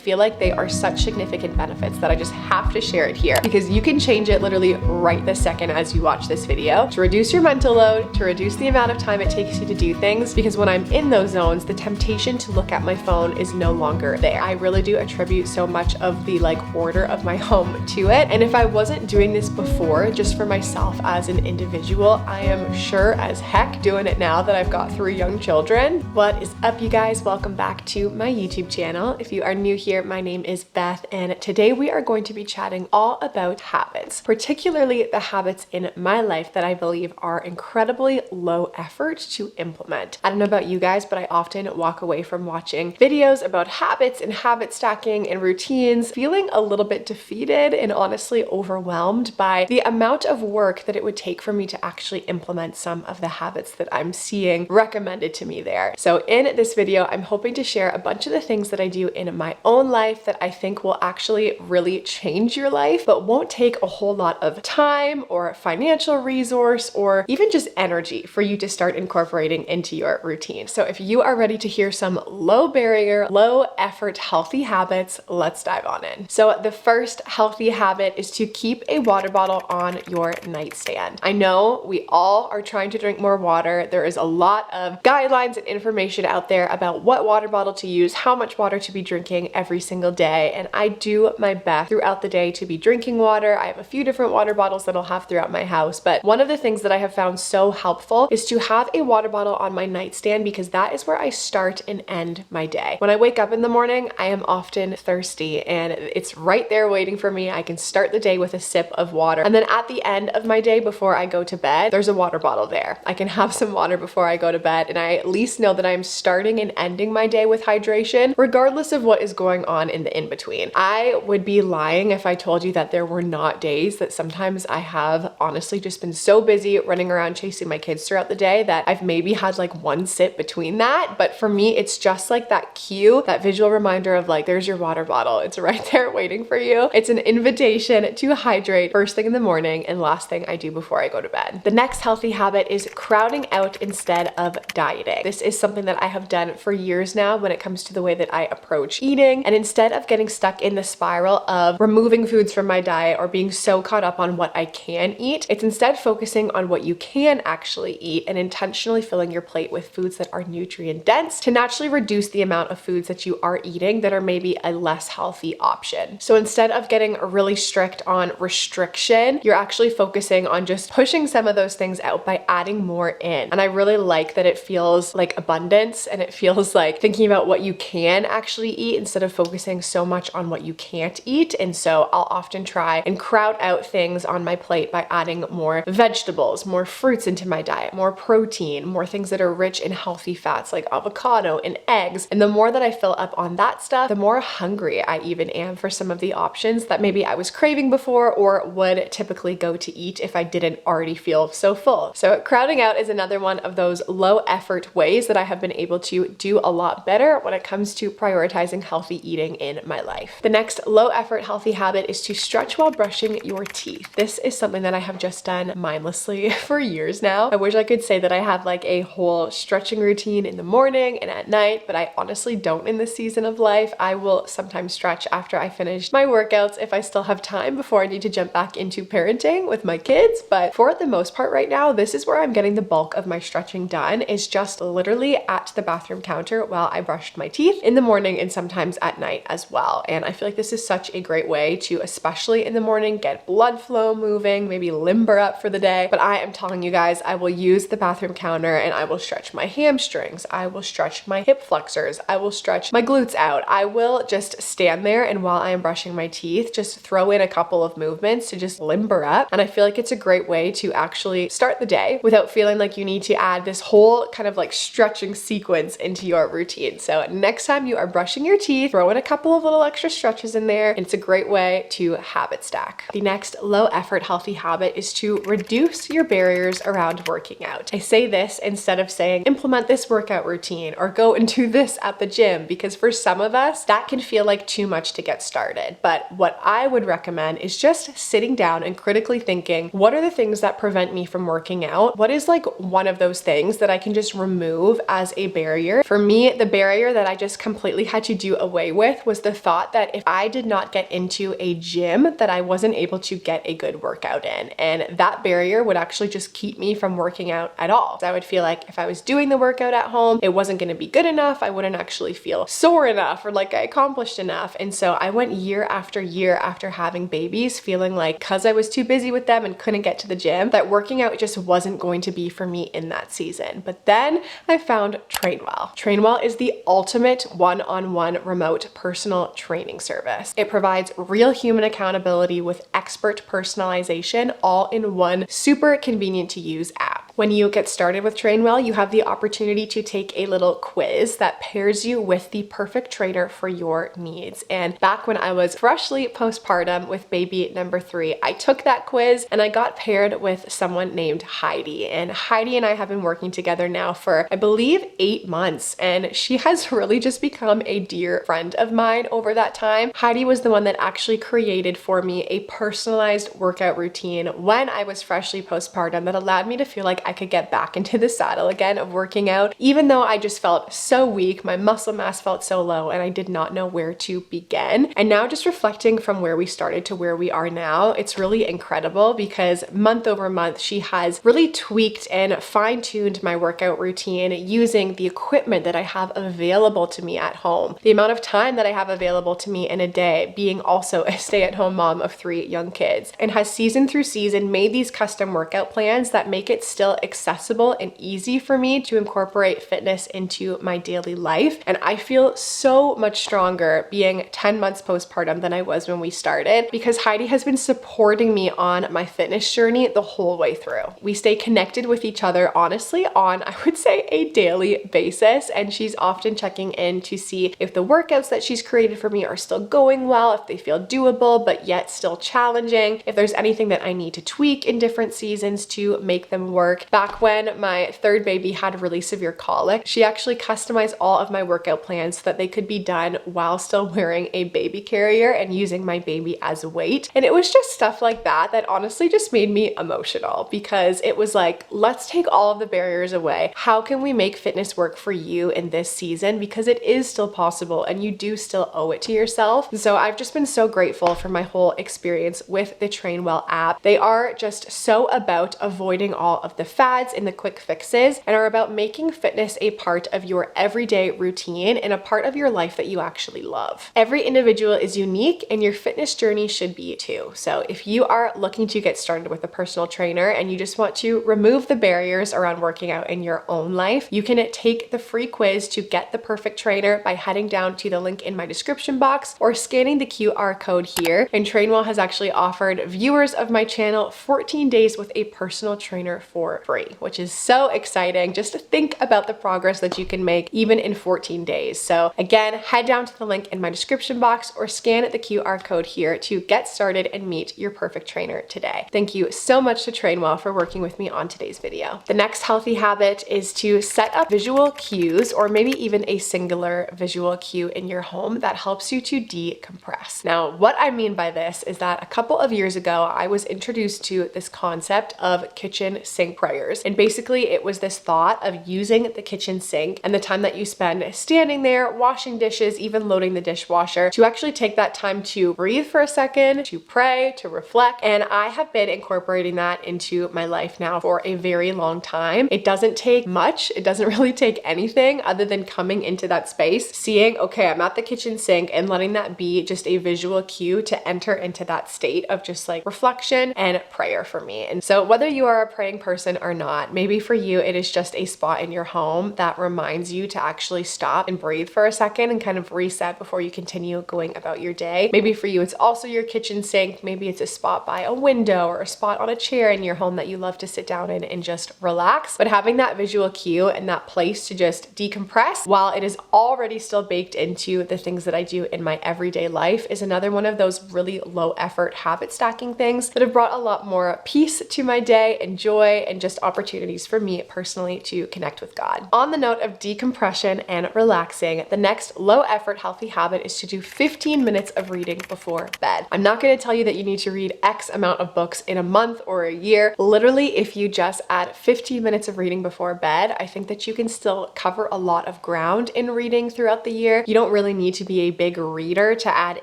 I feel like they are such significant benefits that I just have to share it here because you can change it literally right this second as you watch this video to reduce your mental load, to reduce the amount of time it takes you to do things, because when I'm in those zones, the temptation to look at my phone is no longer there. I really do attribute so much of the order of my home to it. And if I wasn't doing this before just for myself as an individual, I am sure as heck doing it now that I've got 3 young children. What is up, you guys? Welcome back to my YouTube channel. If you are new here, my name is Beth, and today we are going to be chatting all about habits, particularly the habits in my life that I believe are incredibly low effort to implement. I don't know about you guys, but I often walk away from watching videos about habits and habit stacking and routines feeling a little bit defeated and honestly overwhelmed by the amount of work that it would take for me to actually implement some of the habits that I'm seeing recommended to me there. So in this video, I'm hoping to share a bunch of the things that I do in my own life that I think will actually really change your life, but won't take a whole lot of time or financial resource or even just energy for you to start incorporating into your routine. So if you are ready to hear some low barrier, low effort, healthy habits, let's dive on in. So the first healthy habit is to keep a water bottle on your nightstand. I know we all are trying to drink more water. There is a lot of guidelines and information out there about what water bottle to use, how much water to be drinking every single day, and I do my best throughout the day to be drinking water. I have a few different water bottles that I'll have throughout my house, but one of the things that I have found so helpful is to have a water bottle on my nightstand because that is where I start and end my day. When I wake up in the morning, I am often thirsty and it's right there waiting for me. I can start the day with a sip of water, and then at the end of my day before I go to bed, there's a water bottle there. I can have some water before I go to bed, and I at least know that I'm starting and ending my day with hydration regardless of what is going on in the in-between. I would be lying if I told you that there were not days that sometimes I have honestly just been so busy running around chasing my kids throughout the day that I've maybe had one sip between that. But for me, it's just that cue, that visual reminder of there's your water bottle. It's right there waiting for you. It's an invitation to hydrate first thing in the morning and last thing I do before I go to bed. The next healthy habit is crowding out instead of dieting. This is something that I have done for years now when it comes to the way that I approach eating, and instead of getting stuck in the spiral of removing foods from my diet or being so caught up on what I can eat, it's instead focusing on what you can actually eat and intentionally filling your plate with foods that are nutrient dense to naturally reduce the amount of foods that you are eating that are maybe a less healthy option. So instead of getting really strict on restriction, you're actually focusing on just pushing some of those things out by adding more in. And I really like that it feels like abundance, and it feels like thinking about what you can actually eat instead of focusing so much on what you can't eat. And so I'll often try and crowd out things on my plate by adding more vegetables, more fruits into my diet, more protein, more things that are rich in healthy fats like avocado and eggs. And the more that I fill up on that stuff, the more hungry I even am for some of the options that maybe I was craving before or would typically go to eat if I didn't already feel so full. So crowding out is another one of those low effort ways that I have been able to do a lot better when it comes to prioritizing healthy eating in my life. The next low effort healthy habit is to stretch while brushing your teeth. This is something that I have just done mindlessly for years now. I wish I could say that I have a whole stretching routine in the morning and at night, but I honestly don't in this season of life. I will sometimes stretch after I finish my workouts if I still have time before I need to jump back into parenting with my kids. But for the most part right now, this is where I'm getting the bulk of my stretching done, is just literally at the bathroom counter while I brushed my teeth in the morning and sometimes at night as well. And I feel like this is such a great way to, especially in the morning, get blood flow moving, maybe limber up for the day. But I am telling you guys, I will use the bathroom counter and I will stretch my hamstrings. I will stretch my hip flexors. I will stretch my glutes out. I will just stand there and while I am brushing my teeth, just throw in a couple of movements to just limber up. And I feel like it's a great way to actually start the day without feeling like you need to add this whole kind of stretching sequence into your routine. So next time you are brushing your teeth, throw in a couple of little extra stretches in there, and it's a great way to habit stack. The next low effort healthy habit is to reduce your barriers around working out. I say this instead of saying implement this workout routine or go and do this at the gym, because for some of us that can feel like too much to get started. But what I would recommend is just sitting down and critically thinking, what are the things that prevent me from working out? What is one of those things that I can just remove as a barrier? For me, the barrier that I just completely had to do away away with was the thought that if I did not get into a gym, that I wasn't able to get a good workout in. And that barrier would actually just keep me from working out at all. So I would feel like if I was doing the workout at home, it wasn't going to be good enough. I wouldn't actually feel sore enough or like I accomplished enough. And so I went year after having babies feeling like because I was too busy with them and couldn't get to the gym, that working out just wasn't going to be for me in that season. But then I found Trainwell. Trainwell is the ultimate one-on-one remote personal training service. It provides real human accountability with expert personalization all in one super convenient to use app. When you get started with Trainwell, you have the opportunity to take a little quiz that pairs you with the perfect trainer for your needs. And back when I was freshly postpartum with baby number 3, I took that quiz and I got paired with someone named Heidi. And Heidi and I have been working together now for, I believe, 8 months. And she has really just become a dear friend of mine over that time. Heidi was the one that actually created for me a personalized workout routine when I was freshly postpartum that allowed me to feel like I could get back into the saddle again of working out, even though I just felt so weak, my muscle mass felt so low, and I did not know where to begin. And now just reflecting from where we started to where we are now, it's really incredible because month over month, she has really tweaked and fine-tuned my workout routine using the equipment that I have available to me at home, the amount of time that I have available to me in a day, being also a stay-at-home mom of 3 young kids, and has season through season made these custom workout plans that make it still accessible and easy for me to incorporate fitness into my daily life. And I feel so much stronger being 10 months postpartum than I was when we started because Heidi has been supporting me on my fitness journey the whole way through. We stay connected with each other, honestly, on, I would say, a daily basis. And she's often checking in to see if the workouts that she's created for me are still going well, if they feel doable, but yet still challenging, if there's anything that I need to tweak in different seasons to make them work. Back when my 3rd baby had really severe colic, she actually customized all of my workout plans so that they could be done while still wearing a baby carrier and using my baby as a weight. And it was just stuff like that that honestly just made me emotional because it was like, let's take all of the barriers away. How can we make fitness work for you in this season? Because it is still possible and you do still owe it to yourself. So I've just been so grateful for my whole experience with the Trainwell app. They are just so about avoiding all of the fads and the quick fixes and are about making fitness a part of your everyday routine and a part of your life that you actually love. Every individual is unique and your fitness journey should be too. So if you are looking to get started with a personal trainer and you just want to remove the barriers around working out in your own life, you can take the free quiz to get the perfect trainer by heading down to the link in my description box or scanning the QR code here. And Trainwell has actually offered viewers of my channel 14 days with a personal trainer for free, which is so exciting just to think about the progress that you can make even in 14 days. So again, head down to the link in my description box or scan the QR code here to get started and meet your perfect trainer today. Thank you so much to Trainwell for working with me on today's video. The next healthy habit is to set up visual cues or maybe even a singular visual cue in your home that helps you to decompress. Now, what I mean by this is that a couple of years ago, I was introduced to this concept of kitchen sink prayers. And basically it was this thought of using the kitchen sink and the time that you spend standing there, washing dishes, even loading the dishwasher, to actually take that time to breathe for a second, to pray, to reflect. And I have been incorporating that into my life now for a very long time. It doesn't take much. It doesn't really take anything other than coming into that space, seeing, okay, I'm at the kitchen sink, and letting that be just a visual cue to enter into that state of just like reflection and prayer for me. And so whether you are a praying person or not, maybe for you it is just a spot in your home that reminds you to actually stop and breathe for a second and kind of reset before you continue going about your day. Maybe for you it's also your kitchen sink. Maybe it's a spot by a window or a spot on a chair in your home that you love to sit down in and just relax. But having that visual cue and that place to just decompress while it is already still baked into the things that I do in my everyday life is another one of those really low effort habit stacking things that have brought a lot more peace to my day and joy and just just opportunities for me personally to connect with God. On the note of decompression and relaxing, the next low effort healthy habit is to do 15 minutes of reading before bed. I'm not going to tell you that you need to read X amount of books in a month or a year. Literally, if you just add 15 minutes of reading before bed, I think that you can still cover a lot of ground in reading throughout the year. You don't really need to be a big reader to add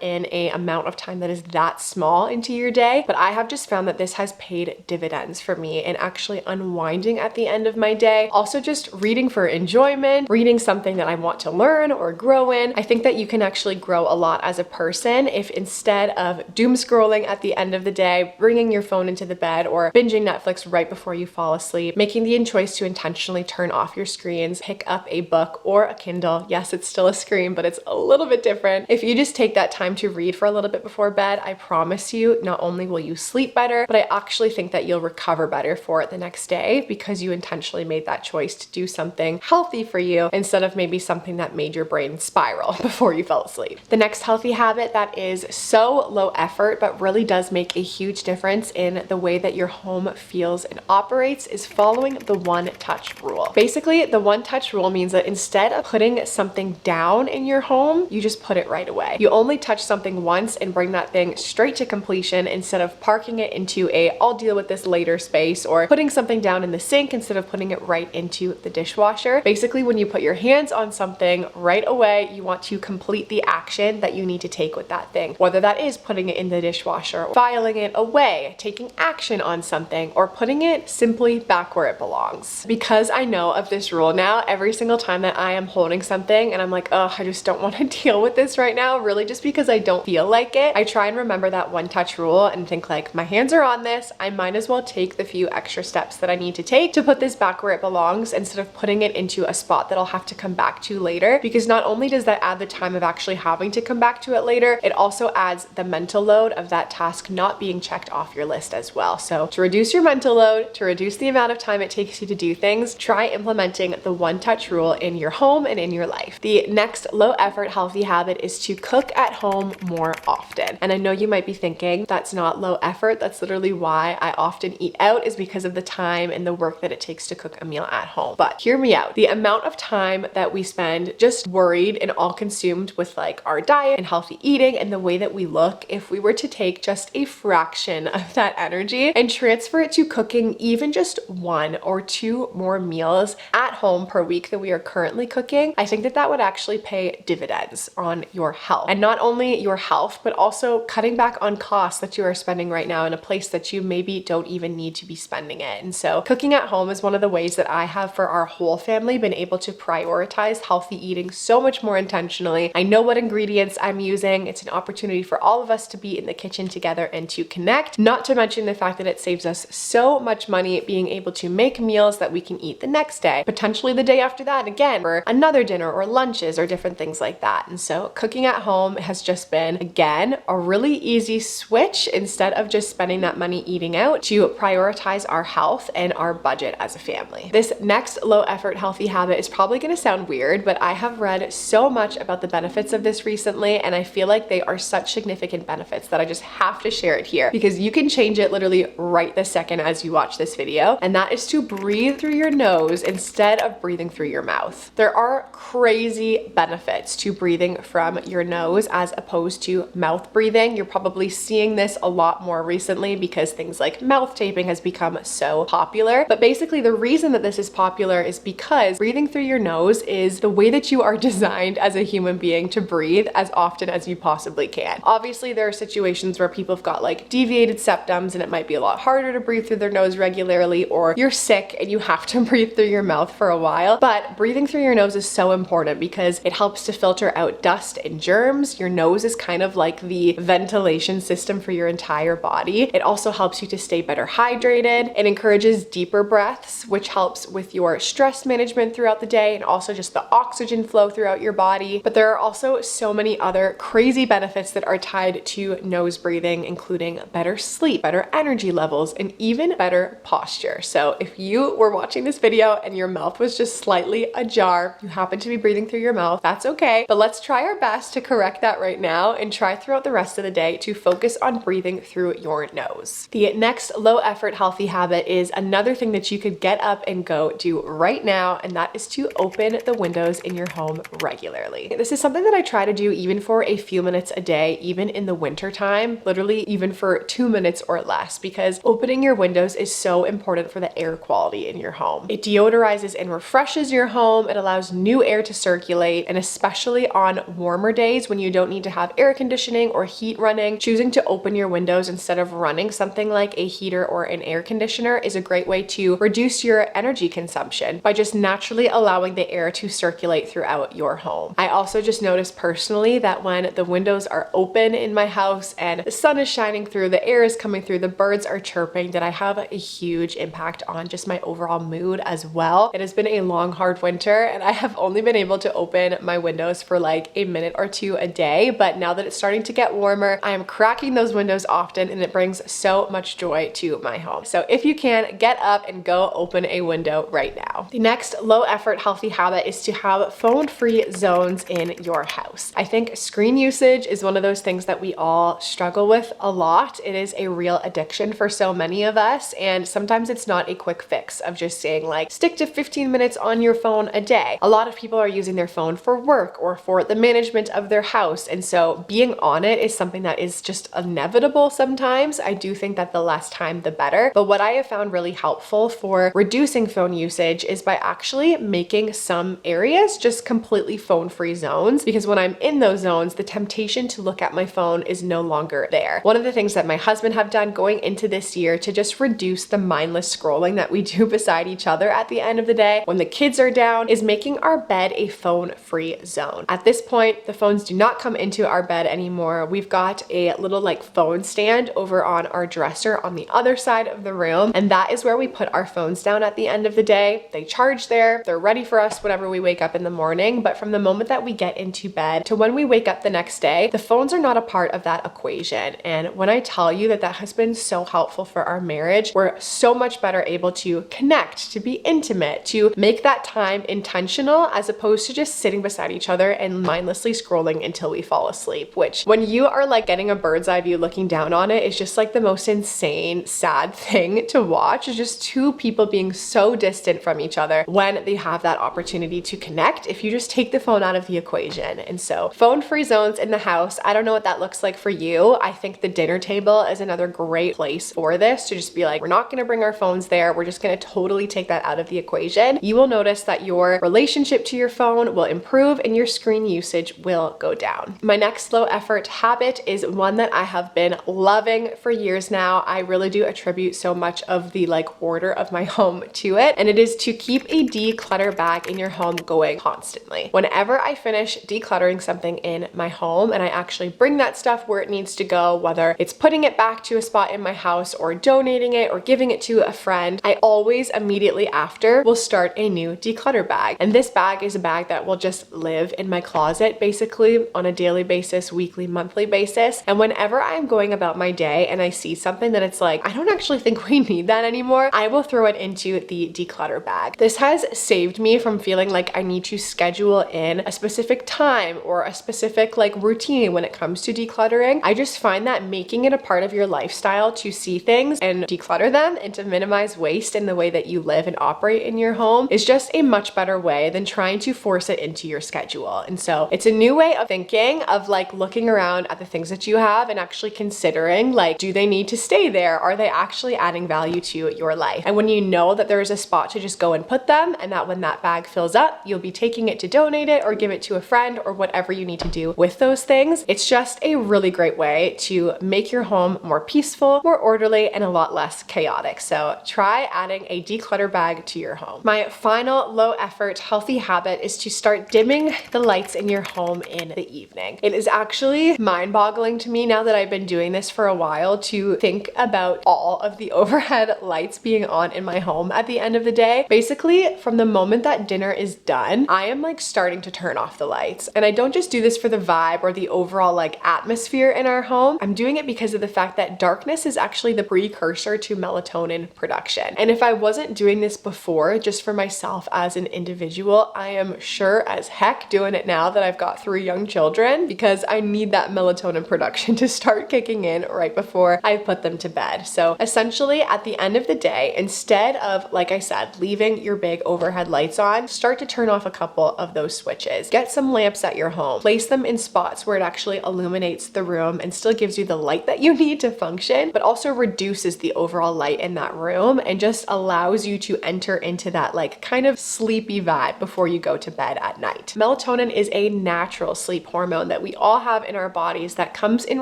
in an amount of time that is that small into your day, but I have just found that this has paid dividends for me in actually unwinding at the end of my day. Also, just reading for enjoyment, reading something that I want to learn or grow in. I think that you can actually grow a lot as a person if instead of doom scrolling at the end of the day, bringing your phone into the bed or binging Netflix right before you fall asleep, making the choice to intentionally turn off your screens, pick up a book or a Kindle. Yes, it's still a screen, but it's a little bit different. If you just take that time to read for a little bit before bed, I promise you, not only will you sleep better, but I actually think that you'll recover better for it the next day because you intentionally made that choice to do something healthy for you instead of maybe something that made your brain spiral before you fell asleep. The next healthy habit that is so low effort but really does make a huge difference in the way that your home feels and operates is following the one touch rule. Basically, the one touch rule means that instead of putting something down in your home, you just put it right away. You only touch something once and bring that thing straight to completion instead of parking it into a I'll deal with this later space or putting something down in the sink instead of putting it right into the dishwasher. Basically, when you put your hands on something right away, you want to complete the action that you need to take with that thing, whether that is putting it in the dishwasher, or filing it away, taking action on something, or putting it simply back where it belongs. Because I know of this rule now, every single time that I am holding something and I'm like, oh, I just don't want to deal with this right now, really just because I don't feel like it, I try and remember that one touch rule and think like, my hands are on this, I might as well take the few extra steps that I need to take to put this back where it belongs instead of putting it into a spot that I'll have to come back to later. Because not only does that add the time of actually having to come back to it later, it also adds the mental load of that task not being checked off your list as well. So to reduce your mental load, to reduce the amount of time it takes you to do things, try implementing the one touch rule in your home and in your life. The next low effort healthy habit is to cook at home more often. And I know you might be thinking that's not low effort. That's literally why I often eat out, is because of the time and the work that it takes to cook a meal at home. But hear me out. The amount of time that we spend just worried and all consumed with like our diet and healthy eating and the way that we look, if we were to take just a fraction of that energy and transfer it to cooking even just 1 or 2 more meals at home per week than we are currently cooking, I think that that would actually pay dividends on your health. And not only your health, but also cutting back on costs that you are spending right now in a place that you maybe don't even need to be spending it. And so cooking at home is one of the ways that I have for our whole family been able to prioritize healthy eating so much more intentionally. I know what ingredients I'm using. It's an opportunity for all of us to be in the kitchen together and to connect, not to mention the fact that it saves us so much money being able to make meals that we can eat the next day, potentially the day after that again, for another dinner or lunches or different things like that. And so cooking at home has just been, again, a really easy switch instead of just spending that money eating out to prioritize our health and our budget as a family. This next low effort healthy habit is probably going to sound weird, but I have read so much about the benefits of this recently, and I feel like they are such significant benefits that I just have to share it here because you can change it literally right this second as you watch this video, and that is to breathe through your nose instead of breathing through your mouth. There are crazy benefits to breathing from your nose as opposed to mouth breathing. You're probably seeing this a lot more recently because things like mouth taping has become so popular. But basically the reason that this is popular is because breathing through your nose is the way that you are designed as a human being to breathe as often as you possibly can. Obviously, there are situations where people have got like deviated septums and it might be a lot harder to breathe through their nose regularly, or you're sick and you have to breathe through your mouth for a while. But breathing through your nose is so important because it helps to filter out dust and germs. Your nose is kind of like the ventilation system for your entire body. It also helps you to stay better hydrated. It encourages deeper breaths, which helps with your stress management throughout the day and also just the oxygen flow throughout your body. But there are also so many other crazy benefits that are tied to nose breathing, including better sleep, better energy levels, and even better posture. So if you were watching this video and your mouth was just slightly ajar, you happen to be breathing through your mouth, that's okay. But let's try our best to correct that right now and try throughout the rest of the day to focus on breathing through your nose. The next low effort healthy habit is is another thing that you could get up and go do right now, and that is to open the windows in your home regularly. This is something that I try to do even for a few minutes a day, even in the winter time, literally even for 2 minutes or less, because opening your windows is so important for the air quality in your home. It deodorizes and refreshes your home. It allows new air to circulate, and especially on warmer days when you don't need to have air conditioning or heat running, choosing to open your windows instead of running something like a heater or an air conditioner is a great way to reduce your energy consumption by just naturally allowing the air to circulate throughout your home. I also just noticed personally that when the windows are open in my house and the sun is shining through, the air is coming through, the birds are chirping, that I have a huge impact on just my overall mood as well. It has been a long, hard winter, and I have only been able to open my windows for like a minute or two a day, but now that it's starting to get warmer, I am cracking those windows often, and it brings so much joy to my home. So if you can, get up and go open a window right now. The next low effort healthy habit is to have phone-free zones in your house. I think screen usage is one of those things that we all struggle with a lot. It is a real addiction for so many of us, and sometimes it's not a quick fix of just saying like, stick to 15 minutes on your phone a day. A lot of people are using their phone for work or for the management of their house, and so being on it is something that is just inevitable sometimes. I do think that the less time, the better. But what I have found really helpful for reducing phone usage is by actually making some areas just completely phone-free zones, because when I'm in those zones, the temptation to look at my phone is no longer there. One of the things that my husband have done going into this year to just reduce the mindless scrolling that we do beside each other at the end of the day when the kids are down is making our bed a phone-free zone. At this point, the phones do not come into our bed anymore. We've got a little like phone stand over on our dresser on the other side of the room, and that is where we put our phones down at the end of the day. They charge there, they're ready for us whenever we wake up in the morning, but from the moment that we get into bed to when we wake up the next day, the phones are not a part of that equation. And when I tell you that that has been so helpful for our marriage, we're so much better able to connect, to be intimate, to make that time intentional, as opposed to just sitting beside each other and mindlessly scrolling until we fall asleep, which when you are like getting a bird's eye view looking down on it, is just like the most insane, sad thing to watch. It's just two people being so distant from each other when they have that opportunity to connect if you just take the phone out of the equation. And so phone-free zones in the house, I don't know what that looks like for you. I think the dinner table is another great place for this, to just be like, we're not gonna bring our phones there. We're just gonna totally take that out of the equation. You will notice that your relationship to your phone will improve and your screen usage will go down. My next low effort habit is one that I have been loving for years now. I really do attribute so much of the like order of my home to it, and it is to keep a declutter bag in your home going constantly. Whenever I finish decluttering something in my home and I actually bring that stuff where it needs to go, whether it's putting it back to a spot in my house or donating it or giving it to a friend, I always immediately after will start a new declutter bag. And this bag is a bag that will just live in my closet basically on a daily basis, weekly, monthly basis. And whenever I'm going about my day and I see something that it's like, I don't actually think we need that anymore, I will throw it into the declutter bag. This has saved me from feeling like I need to schedule in a specific time or a specific like routine when it comes to decluttering. I just find that making it a part of your lifestyle to see things and declutter them and to minimize waste in the way that you live and operate in your home is just a much better way than trying to force it into your schedule. And so it's a new way of thinking, of like looking around at the things that you have and actually considering like, do they need to stay there? Are they actually adding value to your life? And when you know that there is a spot to just go and put them, and that when that bag fills up, you'll be taking it to donate it or give it to a friend or whatever you need to do with those things, it's just a really great way to make your home more peaceful, more orderly, and a lot less chaotic. So try adding a declutter bag to your home. My final low effort healthy habit is to start dimming the lights in your home in the evening. It is actually mind-boggling to me now that I've been doing this for a while to think about all of the overhead lights being on in my home at the end of the day. Basically, from the moment that dinner is done, I am like starting to turn off the lights. And I don't just do this for the vibe or the overall like atmosphere in our home. I'm doing it because of the fact that darkness is actually the precursor to melatonin production. And if I wasn't doing this before, just for myself as an individual, I am sure as heck doing it now that I've got 3 young children, because I need that melatonin production to start kicking in right before I put them to bed. So essentially at the end end of the day, instead of, like I said, leaving your big overhead lights on, start to turn off a couple of those switches. Get some lamps at your home. Place them in spots where it actually illuminates the room and still gives you the light that you need to function, but also reduces the overall light in that room and just allows you to enter into that like kind of sleepy vibe before you go to bed at night. Melatonin is a natural sleep hormone that we all have in our bodies that comes in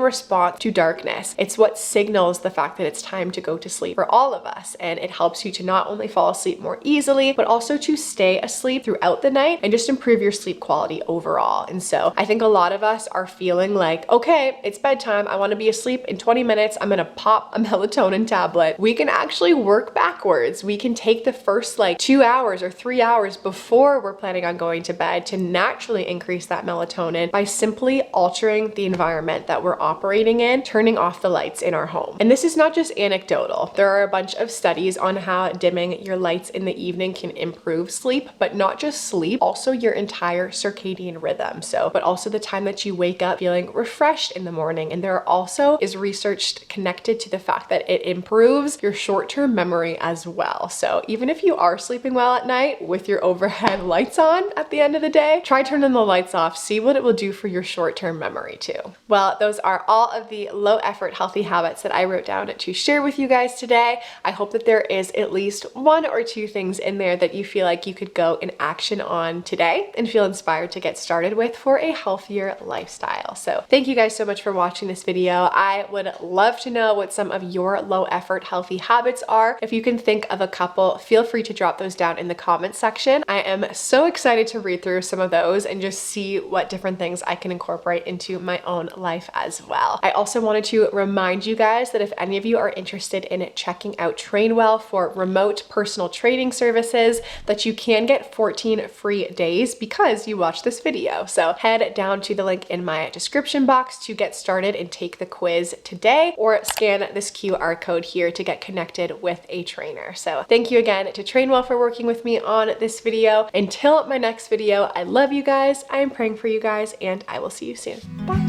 response to darkness. It's what signals the fact that it's time to go to sleep for all of us, and it helps you to not only fall asleep more easily, but also to stay asleep throughout the night and just improve your sleep quality overall. And so I think a lot of us are feeling like, okay, it's bedtime, I want to be asleep in 20 minutes, I'm gonna pop a melatonin tablet. We can actually work backwards. We can take the first like 2 hours or 3 hours before we're planning on going to bed to naturally increase that melatonin by simply altering the environment that we're operating in, turning off the lights in our home. And this is not just anecdotal. There are a bunch of studies on how dimming your lights in the evening can improve sleep, but not just sleep, also your entire circadian rhythm. But also the time that you wake up feeling refreshed in the morning. And there also is research connected to the fact that it improves your short-term memory as well. So even if you are sleeping well at night with your overhead lights on at the end of the day, try turning the lights off, see what it will do for your short-term memory too. Well, those are all of the low effort healthy habits that I wrote down to share with you guys today. I hope that there is at least 1 or 2 things in there that you feel like you could go in action on today and feel inspired to get started with for a healthier lifestyle. So thank you guys so much for watching this video. I would love to know what some of your low effort healthy habits are. If you can think of a couple, feel free to drop those down in the comments section. I am so excited to read through some of those and just see what different things I can incorporate into my own life as well. I also wanted to remind you guys that if any of you are interested in checking out TrainWell for remote personal training services, that you can get 14 free days because you watched this video. So head down to the link in my description box to get started and take the quiz today, or scan this QR code here to get connected with a trainer. So thank you again to TrainWell for working with me on this video. Until my next video, I love you guys, I am praying for you guys, and I will see you soon. Bye.